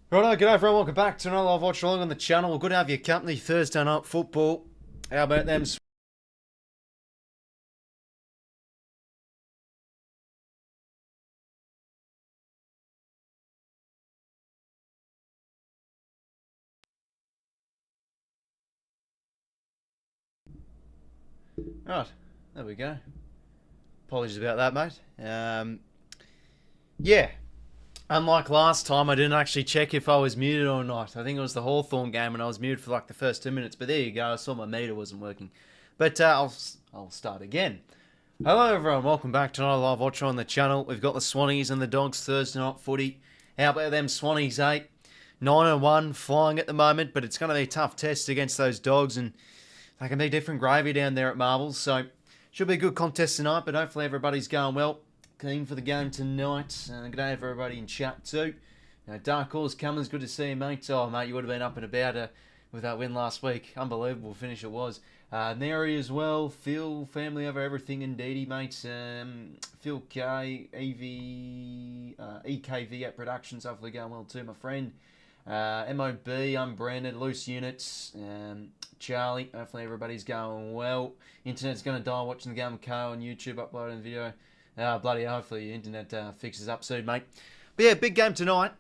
Righto, g'day everyone, welcome back to another live watch along on the channel. Good to have your company Thursday night football. How about them? Right, there we go. Apologies about that, mate. Yeah, unlike last time, I didn't actually check if I was muted or not. I think it was the Hawthorn game and I was muted for like the first 2 minutes, but there you go, I saw my meter wasn't working. But I'll start again. Hello everyone, welcome back to another live watch on the channel. We've got the Swannies and the Dogs Thursday night footy. How about them Swannies, 9-1, flying at the moment, but it's going to be a tough test against those Dogs, and they can be different gravy down there at Marbles, so should be a good contest tonight, but hopefully everybody's going well. Keen for the game tonight. Good day for everybody in chat too. Dark Horse Cummins, good to see you, mate. Oh, mate, you would have been up and about with that win last week. Unbelievable finish it was. Neri as well. Phil, family over everything indeedy, mate. 𝐓𝐡𝐞 𝐎𝐿𝐴 Productions, hopefully going well too, my friend. MOB, Unbranded, Loose Units, Charlie, hopefully everybody's going well. Internet's going to die watching the game with Carl on YouTube, uploading the video. Bloody hopefully your internet fixes up soon, mate. But yeah, big game tonight.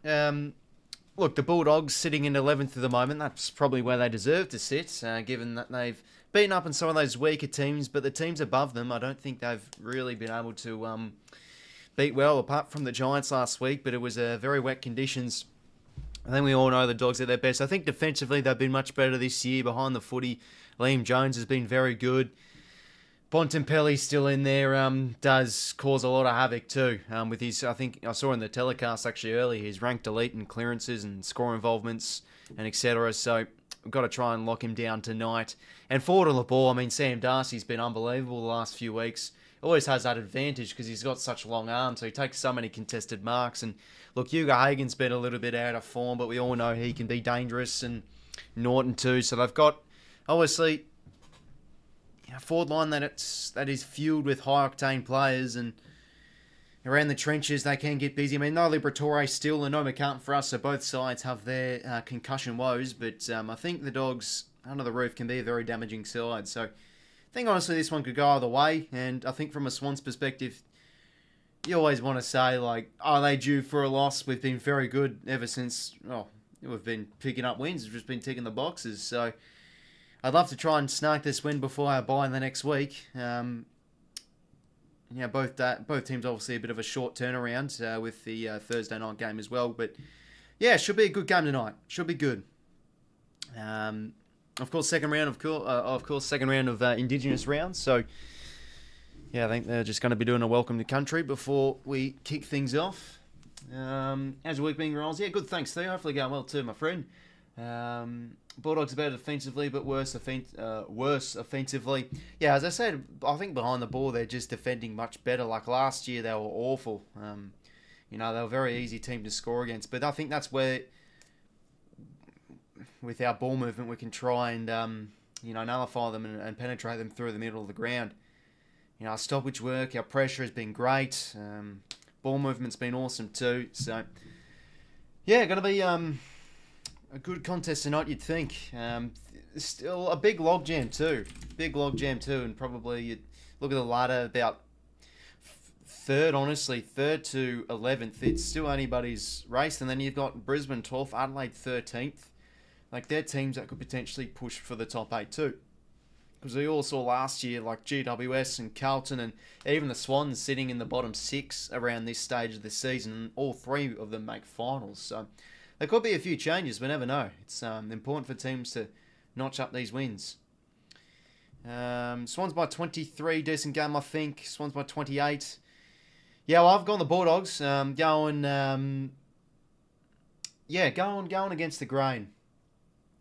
Look, the Bulldogs sitting in 11th at the moment. That's probably where they deserve to sit, given that they've beaten up on some of those weaker teams. But the teams above them, I don't think they've really been able to beat well, apart from the Giants last week. But it was very wet conditions. I think we all know the Dogs at their best. I think defensively they've been much better this year. Behind the footy, Liam Jones has been very good. Bontempelli's still in there, does cause a lot of havoc too. With his, I think I saw in the telecast actually earlier, he's ranked elite in clearances and score involvements and etc. So we've got to try and lock him down tonight. And forward on the ball, I mean, Sam Darcy's been unbelievable the last few weeks. Always has that advantage because he's got such long arms, so he takes so many contested marks. And look, 𝐼𝐗𝐿𝐴 been a little bit out of form, but we all know he can be dangerous, and Norton too. So they've got, obviously, a forward line that is fueled with high octane players, and around the trenches they can get busy. I mean, no Liberatore still and no McCartan for us, so both sides have their concussion woes, but I think the Dogs under the roof can be a very damaging side. So I think honestly this one could go either way, and I think from a Swans perspective, you always want to say, like, are they due for a loss? We've been very good ever since, we've been picking up wins. We've just been ticking the boxes, so I'd love to try and snag this win before our bye in the next week. Both teams obviously a bit of a short turnaround with the Thursday night game as well. But yeah, it should be a good game tonight. Should be good. Of course, second round of Indigenous rounds. So yeah, I think they're just going to be doing a welcome to country before we kick things off. How's your week been, Riles? Yeah, good. Thanks, Theo. Hopefully going well too, my friend. Bulldogs better defensively, but worse offensively. Yeah, as I said, I think behind the ball they're just defending much better. Like last year, they were awful. They were a very easy team to score against. But I think that's where, with our ball movement, we can try and nullify them and penetrate them through the middle of the ground. Our stoppage work, our pressure has been great. Ball movement's been awesome too. So yeah, going to be a good contest tonight, you'd think. Still a big logjam too. And probably you'd look at the ladder, about third to 11th. It's still anybody's race. And then you've got Brisbane 12th, Adelaide 13th. Like, they're teams that could potentially push for the top 8 too. Because we all saw last year, like GWS and Carlton and even the Swans sitting in the bottom 6 around this stage of the season. And all 3 of them make finals. So there could be a few changes, we never know. It's important for teams to notch up these wins. Swans by 23, decent game, I think. Swans by 28. Yeah, well, I've gone the Bulldogs. Going against the grain.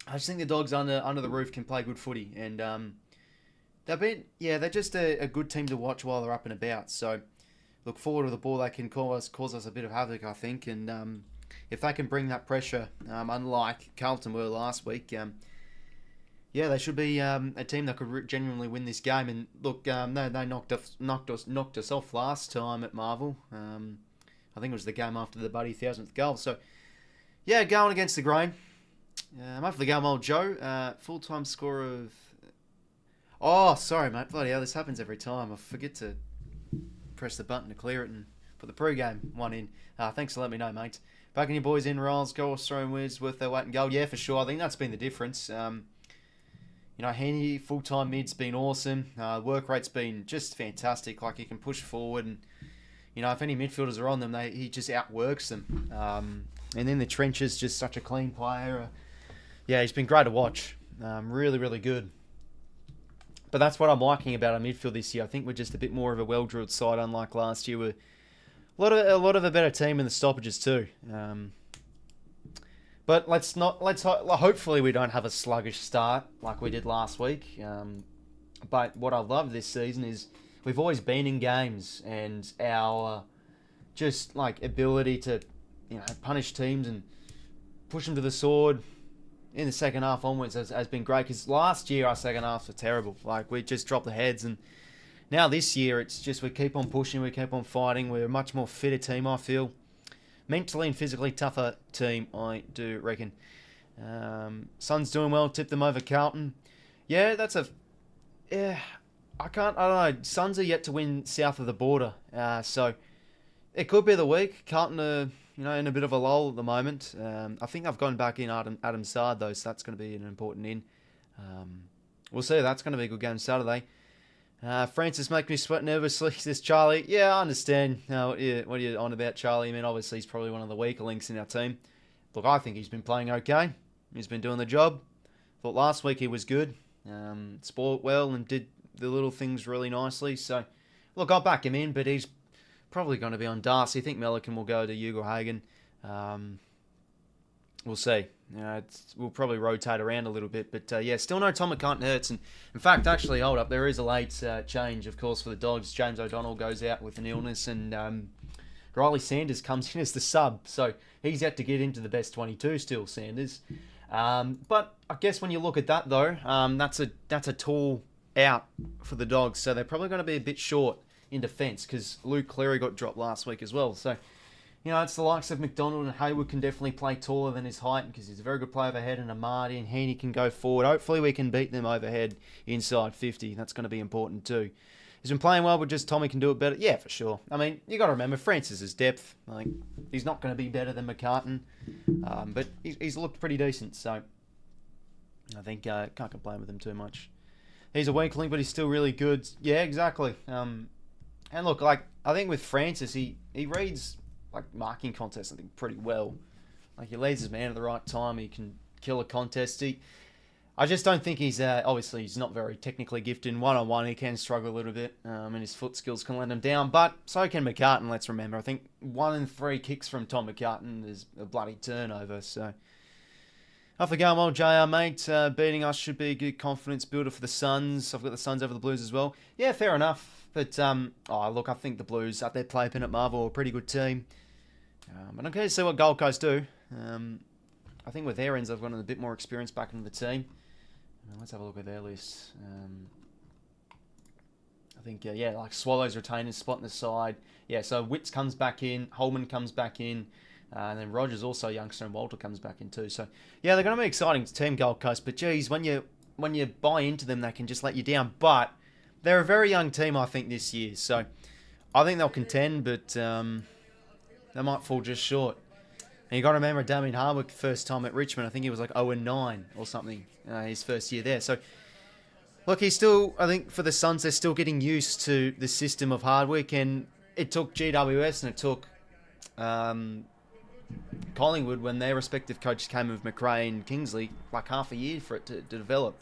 I just think the Dogs under the roof can play good footy, and they're just a good team to watch while they're up and about. So look forward to the ball. They can cause us a bit of havoc, I think, and if they can bring that pressure, unlike Carlton were last week, they should be a team that could genuinely win this game. And look, they knocked us off last time at Marvel. I think it was the game after the bloody 1,000th goal. So Yeah, going against the grain. Hopefully going well, Joe. Full-time score of... Oh, sorry, mate. Bloody hell, this happens every time. I forget to press the button to clear it and put the pre-game one in. Thanks for letting me know, mate. Backing your boys in, Riles, go Australian Wiz worth their weight in gold. Yeah, for sure. I think that's been the difference. Henny, full-time mid's been awesome. Work rate's been just fantastic. Like, he can push forward and, if any midfielders are on them, he just outworks them. And then the trenches, just such a clean player. Yeah, he's been great to watch. Really, really good. But that's what I'm liking about our midfield this year. I think we're just a bit more of a well-drilled side, unlike last year. We're a lot of a better team in the stoppages too. But hopefully we don't have a sluggish start like we did last week. But what I love this season is we've always been in games, and our just like ability to punish teams and push them to the sword in the second half onwards has been great. Because last year our second halves were terrible. Like, we just dropped the heads, and now this year it's just we keep on pushing, we keep on fighting. We're a much more fitter team, I feel. Mentally and physically tougher team, I do reckon. Suns doing well. Tip them over Carlton. Yeah, I don't know. Suns are yet to win south of the border. So it could be the week. Carlton are, in a bit of a lull at the moment. I think I've gone back in Adam's side, though, so that's going to be an important in. We'll see. That's going to be a good game Saturday. Francis make me sweat nervously, says Charlie. Yeah, I understand. What are you on about, Charlie? I mean, obviously he's probably one of the weaker links in our team. Look, I think he's been playing okay. He's been doing the job. Thought last week he was good. Spoiled well and did the little things really nicely. So, look, I'll back him in, but he's probably going to be on 𝐼𝐻𝐿𝐼. I think 𝐬𝐿𝐼 will go to 𝐼𝐻𝐿𝐼. We'll see. We'll probably rotate around a little bit. But, still no 𝐷𝐿𝐼 𝐼𝐻𝐿𝐼. And, in fact, actually, hold up. There is a late change, of course, for the Dogs. James O'Donnell goes out with an illness, and Riley Sanders comes in as the sub. So, he's yet to get into the best 22 still, Sanders. But I guess when you look at that, though, that's a tall out for the Dogs. So, they're probably going to be a bit short in defence, because Luke Cleary got dropped last week as well. So, it's the likes of McDonald, and Hayward can definitely play taller than his height, because he's a very good player overhead, and Amadi and Heaney can go forward. Hopefully we can beat them overhead inside 50. That's going to be important too. He's been playing well, but just Tommy can do it better. Yeah, for sure. I mean, you got to remember, Francis's depth. Like, he's not going to be better than McCartan, but he's looked pretty decent, so I think can't complain with him too much. He's a weak link, but he's still really good. Yeah, exactly. And look, like, I think with Francis, he reads like marking contests, I think, pretty well. Like, he leads his man at the right time. He can kill a contest. I just don't think he's obviously he's not very technically gifted. In one-on-one, he can struggle a little bit, and his foot skills can let him down. But so can McCartan. Let's remember, I think 1 in 3 kicks from Tom McCartan is a bloody turnover. So off the going well, JR, mate. Beating us should be a good confidence builder for the Suns. I've got the Suns over the Blues as well. Yeah, fair enough. But look, I think the Blues up there playing at Marvel are a pretty good team. And I'm going to see what Gold Coast do. I think with their ends, I've got a bit more experience back into the team. Let's have a look at their list. I think, like Swallows retain his spot in the side. Yeah, so Witts comes back in, Holman comes back in, and then Rogers also, youngster, and Walter comes back in too. So, yeah, they're going to be exciting team, Gold Coast. But, geez, when you buy into them, they can just let you down. But they're a very young team, I think, this year. So, I think they'll contend, but they might fall just short. And you got to remember Damien Hardwick, first time at Richmond, I think he was like 0-9 or something, his first year there. So, look, he's still, I think for the Suns, they're still getting used to the system of Hardwick, and it took GWS and it took Collingwood, when their respective coaches came with McRae and Kingsley, like half a year for it to develop.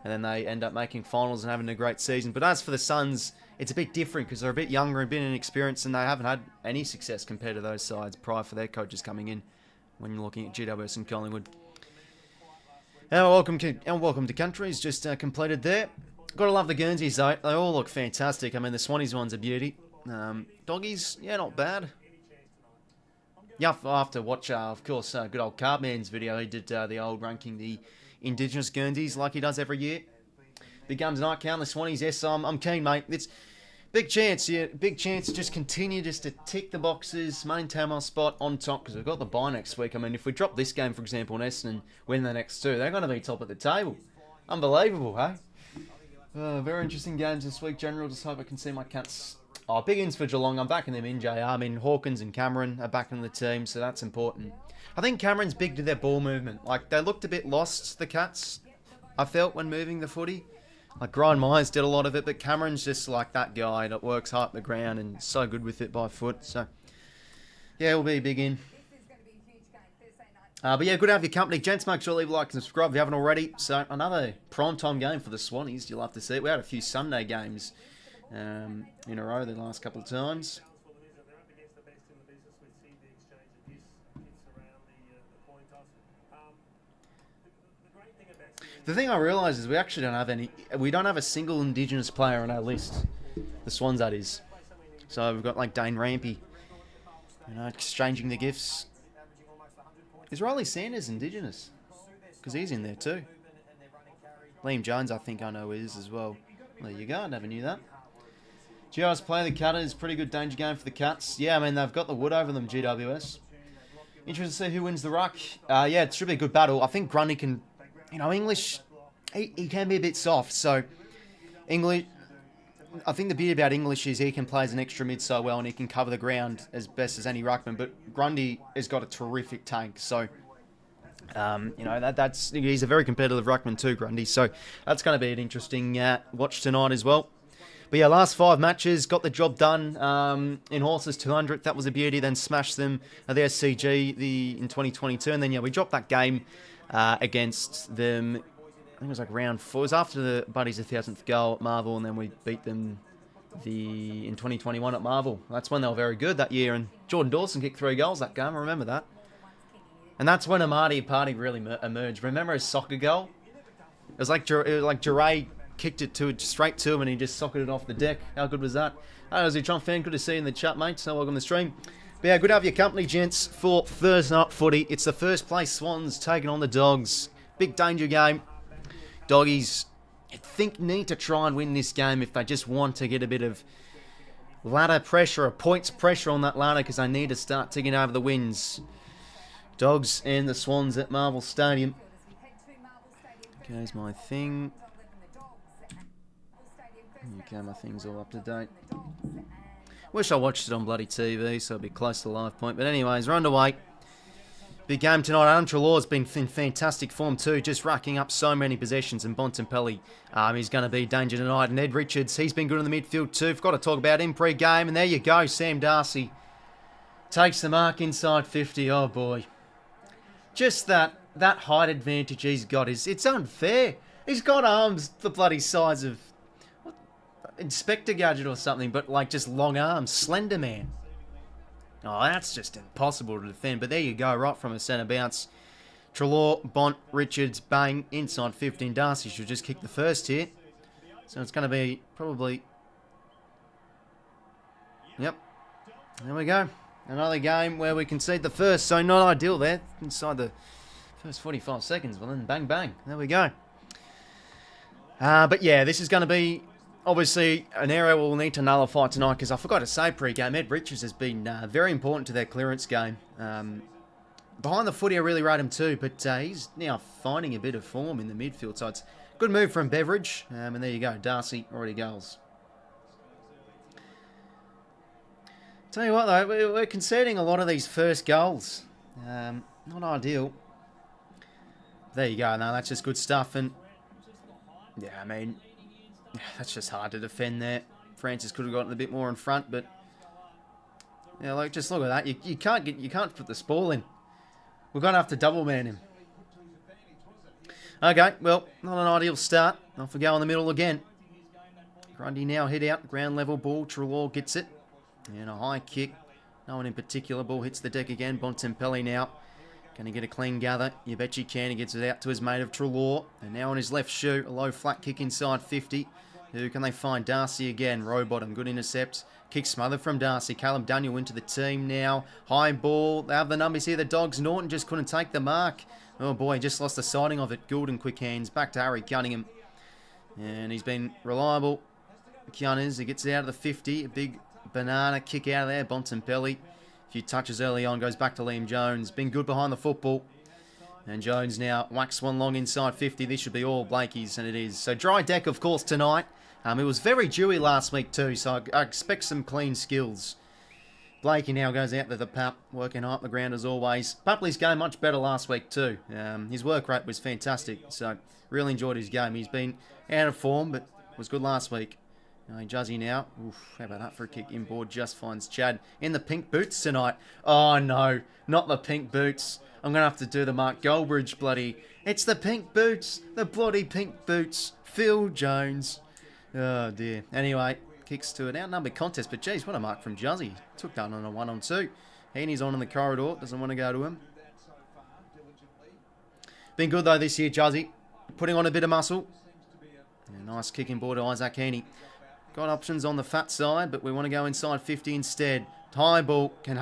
And then they end up making finals and having a great season. But as for the Suns, it's a bit different because they're a bit younger and a bit inexperienced, and they haven't had any success compared to those sides prior for their coaches coming in when you're looking at GWS and Collingwood. And welcome to countries just completed there. Got to love the Guernseys though. They all look fantastic. I mean, the Swannies one's a beauty. Doggies, yeah, not bad. Yeah, I have to watch, of course, good old Carbman's video. He did the old ranking the Indigenous Guernseys like he does every year. Big Guns Night Count, the Swannies, yes, I'm keen, mate. It's Big chance, yeah. Big chance to just continue just to tick the boxes, maintain our spot on top, because we've got the bye next week. I mean, if we drop this game, for example, in Essendon, win the next two, they're going to be top of the table. Unbelievable, hey? Very interesting games this week, General. Just hope I can see my cats. Oh, big ins for Geelong. I'm backing them in, JR. I mean, Hawkins and Cameron are back in the team, so that's important. I think Cameron's big to their ball movement. Like, they looked a bit lost, the Cats, I felt, when moving the footy. Like, Ryan Myers did a lot of it, but Cameron's just like that guy that works hard up the ground and so good with it by foot. So, yeah, it'll be a big in. But yeah, good to have your company. Gents, make sure to leave a like and subscribe if you haven't already. So, another primetime game for the Swannies. You'll have to see it. We had a few Sunday games in a row the last couple of times. The thing I realise is we actually don't have any. We don't have a single Indigenous player on our list. The Swans, that is. So we've got like Dane Rampy, you know, exchanging the gifts. Is Riley Sanders Indigenous? Because he's in there too. Liam Jones, I think I know is as well. There you go. I never knew that. Joice play the Cutters. Pretty good danger game for the Cats. Yeah, I mean they've got the wood over them. GWS. Interested to see who wins the ruck. Yeah, it should be a good battle. I think Grundy can. You know, English, he can be a bit soft. So, English, I think the beauty about English is he can play as an extra mid so well and he can cover the ground as best as any ruckman. But Grundy has got a terrific tank. So, you know, he's a very competitive ruckman too, Grundy. So, that's going to be an interesting watch tonight as well. But yeah, last 5 matches, got the job done in Horses 200th. That was a beauty. Then smashed them at the SCG in 2022. And then, yeah, we dropped that game. Against them, I think it was like round 4. It was after the Buddies' 1000th goal at Marvel, and then we beat them in 2021 at Marvel. That's when they were very good that year, and Jordan Dawson kicked 3 goals that game. I remember that. And that's when Amadi Party really emerged. Remember his soccer goal? It was like Jure kicked it straight to him, and he just socketed it off the deck. How good was that? Hey, Aussie Trump fan, good to see you in the chat, mate. So welcome to the stream. But yeah, good to have your company, gents, for Thursday night footy. It's the first place Swans taking on the Dogs. Big danger game. Doggies, I think, need to try and win this game if they just want to get a bit of ladder pressure, or points pressure on that ladder, because they need to start ticking over the wins. Dogs and the Swans at Marvel Stadium. Here's my thing. Okay, my thing's all up to date. Wish I watched it on bloody TV, so it'd be close to the live point. But anyways, we're underway. Big game tonight. Adam Treloar's been in fantastic form too, just racking up so many possessions. And Bontempelli, he's going to be danger tonight. And Ed Richards, he's been good in the midfield too. Forgot to talk about him pre-game. And there you go, Sam Darcy takes the mark inside 50. Oh boy. Just that height advantage he's got, it's unfair. He's got arms the bloody size of Inspector Gadget or something, but like just long arms, Slender Man. Oh, that's just impossible to defend. But there you go, right from a centre bounce. Treloar, Bont, Richards, bang, inside 15. Darcy should just kick the first here. So it's going to be probably... Yep. There we go. Another game where we concede the first. So not ideal there. Inside the first 45 seconds. Well then, bang, bang. There we go. But yeah, this is going to be... Obviously, an area we'll need to nullify tonight, because I forgot to say pre-game, Ed Richards has been very important to their clearance game. Behind the footy, I really rate him too, but he's now finding a bit of form in the midfield, so it's a good move from Beveridge. And there you go, Darcy already goals. Tell you what though, we're conceding a lot of these first goals. Not ideal. There you go, no, that's just good stuff, and yeah, I mean... That's just hard to defend there. Francis could have gotten a bit more in front, but yeah, like just look at that. You can't put the ball in. We're gonna have to double man him. Okay, well, not an ideal start. Off we go in the middle again. Grundy now hit out, ground level ball. Treloar gets it, and a high kick. No one in particular. Ball hits the deck again. Bontempelli now going to get a clean gather. 𝐓𝐡𝐞 𝐎𝐥𝐝 He gets it out to his mate of Treloar. And now on his left shoe, a low flat kick inside 50. Who can they find? Darcy again. Row bottom. Good intercept. Kick smothered from Darcy. Caleb Daniel into the team now. High ball. They have the numbers here. The Dogs. Norton just couldn't take the mark. Oh boy, just lost the sighting of it. Gould and quick hands. Back to Harry Cunningham. And he's been reliable. Gunners. He gets it out of the 50. A big banana kick out of there. 𝐓𝐴. A few touches early on. Goes back to Liam Jones. Been good behind the football. And Jones now whacks one long inside 50. This should be all Blakey's, and it is. So dry deck, of course, tonight. It was very dewy last week too, so I expect some clean skills. Blakey now goes out to the pup, working high up the ground as always. Pupley's game much better last week too. His work rate was fantastic, so really enjoyed his game. He's been out of form, but was good last week. 𝐼𝐴𝐺𝐼 now. Oof, how about that for a kick inboard? Just finds Chad in the pink boots tonight. Oh no, not the pink boots. I'm going to have to do the Mark Goldbridge bloody. It's the pink boots. The bloody pink boots. Phil Jones. Oh dear. Anyway, kicks to an outnumbered contest. But geez, what a mark from 𝐼𝐴𝐺𝐼. Took down on a 1-on-2. Heaney's on in the corridor. Doesn't want to go to him. Been good though this year, 𝐼𝐴𝐺𝐼. Putting on a bit of muscle. Yeah, nice kicking ball to Isaac Heaney. Got options on the fat side, but we want to go inside 50 instead. High ball. Can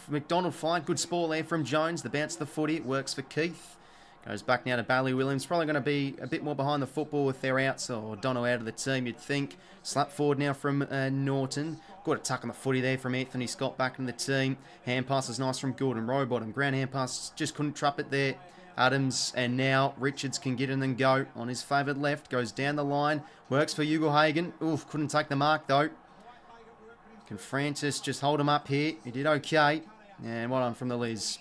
McDonald fly? Good sport there from Jones. The bounce of the footy. It works for Keith. Goes back now to Bailey Williams. Probably going to be a bit more behind the football with their outs or Dono out of the team, you'd think. Slap forward now from Norton. Got a tuck on the footy there from Anthony Scott back in the team. Hand pass is nice from Gordon Rowbottom. Ground hand pass, just couldn't trap it there. Adams, and now Richards can get in and go on his favoured left. Goes down the line. Works for 𝐼𝐴𝐺𝐼. Oof, couldn't take the mark though. Can Francis just hold him up here? He did okay. And well done from the Liz.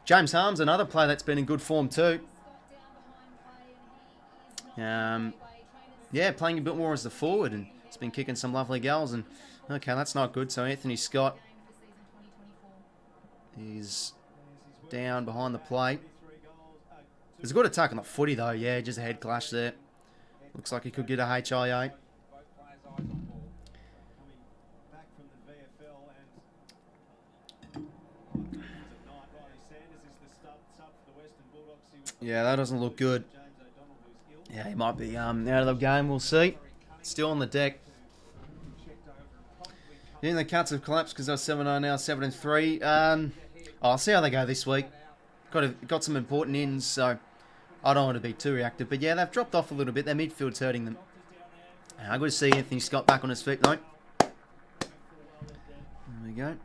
James Harms, another player that's been in good form too. Yeah, playing a bit more as the forward, and he's been kicking some lovely goals. And okay, that's not good. So Anthony Scott is down behind the plate. There's a good attack on the footy though. Yeah, just a head clash there. Looks like he could get a HIA. Yeah, that doesn't look good. Yeah, he might be out of the game. We'll see. Still on the deck. Yeah, the Cats have collapsed because they're 7-0 now, 7-3. I'll see how they go this week. Got some important ins, so I don't want to be too reactive. But yeah, they've dropped off a little bit. Their midfield's hurting them. Good to see Anthony Scott back on his feet though. There we go.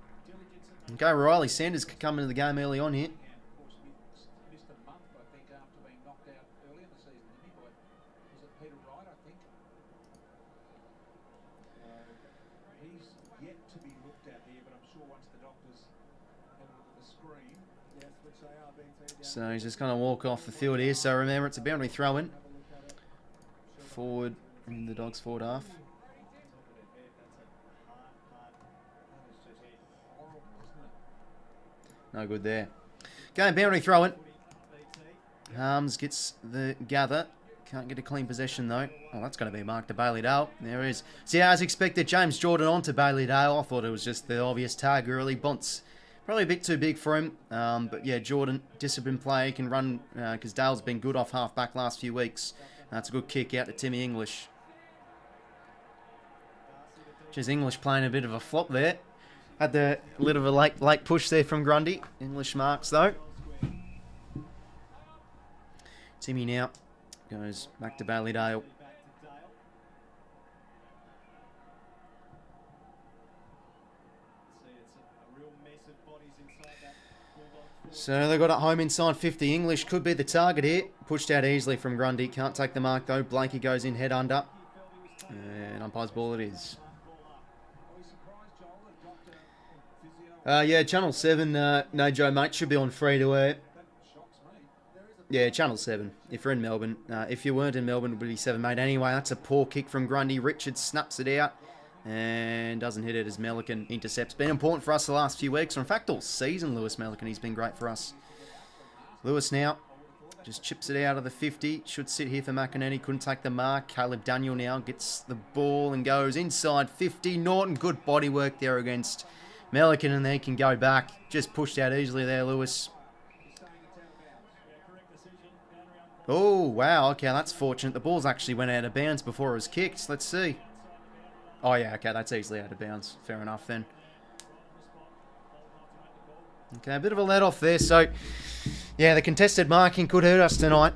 Okay, Riley Sanders could come into the game early on here. So he's just going to walk off the field here. So remember, it's a boundary throw-in. Forward in the Dogs forward half. No good there. Okay, boundary throw-in. Harms gets the gather. Can't get a clean possession though. Oh, that's going to be marked to 𝐵𝐴𝐿𝐴. There he is. So yeah, as expected, James Jordan on to 𝐵𝐴𝐿𝐴. I thought it was just the obvious tag early. Bonts. Probably a bit too big for him, but yeah, Jordan, disciplined player, can run because Dale's been good off half-back last few weeks. That's a good kick out to Timmy English. Just English playing a bit of a flop there. Had the little of a late push there from Grundy. English marks though. Timmy now goes back to 𝐵𝐴𝐿𝐴. So they got it home inside 50. English could be the target here. Pushed out easily from Grundy. Can't take the mark though. Blakey goes in head under. And umpire's ball it is. Yeah, Channel 7, no Joe mate, should be on free to air. Yeah, Channel 7, if you're in Melbourne. If you weren't in Melbourne, it would be 7 mate. Anyway, that's a poor kick from Grundy. Richards snaps it out. And doesn't hit it as 𝐿𝐿𝐴𝐿 intercepts. Been important for us the last few weeks, or in fact all season, 𝐿𝐿𝐴𝐿𝐴𝐿. He's been great for us. Lewis now just chips it out of the 50. Should sit here for McInerney. Couldn't take the mark. Caleb Daniel now gets the ball and goes inside 50. Norton, good body work there against 𝐿𝐿𝐴𝐿, and they can go back. Just pushed out easily there, Lewis. Oh, wow. Okay, that's fortunate. The ball's actually went out of bounds before it was kicked. Let's see. Oh, yeah, okay, that's easily out of bounds. Fair enough, then. Okay, a bit of a let-off there. So, yeah, the contested marking could hurt us tonight.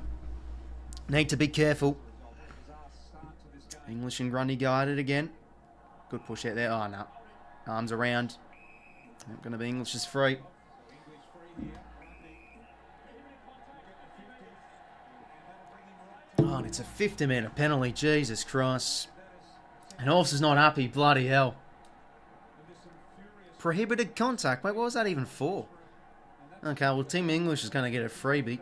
Need to be careful. English and Grundy go at it again. Good push out there. Oh, no. Arms around. Not going to be English's free. Oh, and it's a 50-metre penalty. Jesus Christ. And Horse is not happy. Bloody hell. Prohibited contact. Wait, what was that even for? Okay, well, Team English is going to get a freebie.